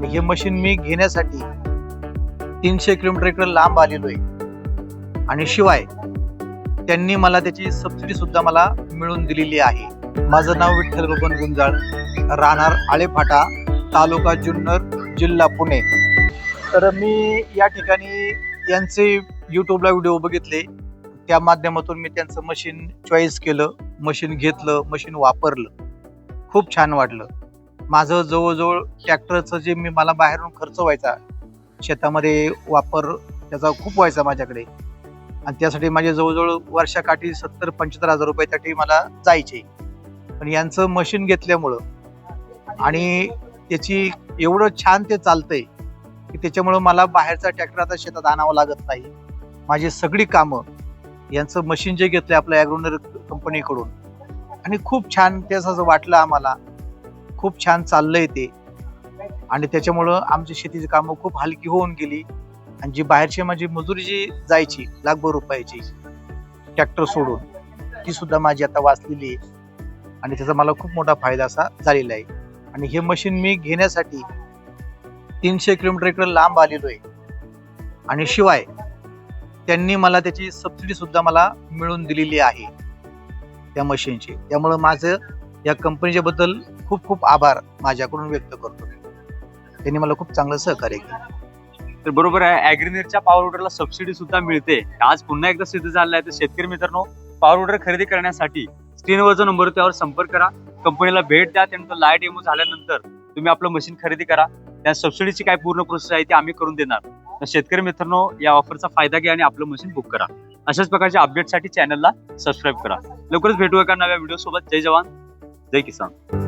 आणि हे मशीन मी घेण्यासाठी 300 किलोमीटर इकडे लांब आलेलो आहे आणि शिवाय त्यांनी मला त्याची सबसिडी सुद्धा मला मिळून दिलेली आहे। माझं नाव विठ्ठल बबन गुंजाळ, राहणार आळेफाटा, तालुका जुन्नर, जिल्हा पुणे। तर मी या ठिकाणी यांचे यूट्यूबला व्हिडिओ बघितले, त्या माध्यमातून मी त्यांचं मशीन चॉईस केलं, मशीन घेतलं, मशीन वापरलं, खूप छान वाटलं। माझं जवळजवळ ट्रॅक्टरचं जे मला बाहेरून खर्च व्हायचा, शेतामध्ये वापर त्याचा खूप व्हायचा माझ्याकडे, आणि त्यासाठी माझे जवळजवळ वर्षाकाठी 70-75 हजार रुपये त्यासाठी मला जायचे। पण यांचं मशीन घेतल्यामुळं आणि त्याची एवढं छान ते चालतंय की त्याच्यामुळं मला बाहेरचा ट्रॅक्टर आता शेतात आणावं लागत नाही। माझी सगळी कामं यांचं मशीन जे घेतलं आपलं ॲग्रोनर कंपनीकडून, आणि खूप छान ते असं वाटलं आम्हाला, खूप छान चाललंय ते, आणि त्याच्यामुळं आमची शेतीची कामं खूप हलकी होऊन गेली। आणि जी बाहेरची माझी मजुरी जी जायची लाखभर रुपयाची ट्रॅक्टर सोडून, ती सुद्धा माझी आता वाचलेली आहे आणि त्याचा मला खूप मोठा फायदा असा झालेला आहे। आणि हे मशीन मी घेण्यासाठी 300 किलोमीटर इकडे लांब आलेलो आहे आणि शिवाय त्यांनी मला त्याची सबसिडी सुद्धा मला मिळून दिलेली आहे त्या मशीनची। त्यामुळं माझं या कंपनीच्या बद्दल खूप खूप आभार माझ्याकडून व्यक्त करतो। त्यांनी मला खूप चांगलं सहकार्य केलं। तर बरोबर आहे, ॲग्रीनेरच्या पॉवर रोटरला सबसिडी सुद्धा मिळते। आज पुन्हा एकदा सिद्ध झालं आहे। तर शेतकरी मित्रांनो, पॉवर रोटर खरेदी करण्यासाठी स्क्रीनवर जो नंबर त्यावर संपर्क करा, कंपनीला भेट द्या, त्यानंतर लाईट डेमो झाल्यानंतर तुम्ही आपलं मशीन खरेदी करा। त्या सबसिडीची काय पूर्ण प्रोसेस आहे ती आम्ही करून देणार। तर शेतकरी मित्रांनो, या ऑफरचा फायदा घ्या आणि आपलं मशीन बुक करा। अशाच प्रकारच्या अपडेटसाठी चॅनलला सबस्क्राईब करा। लवकरच भेटू एका नव्या व्हिडिओ सोबत। जय जवान, जय किसान।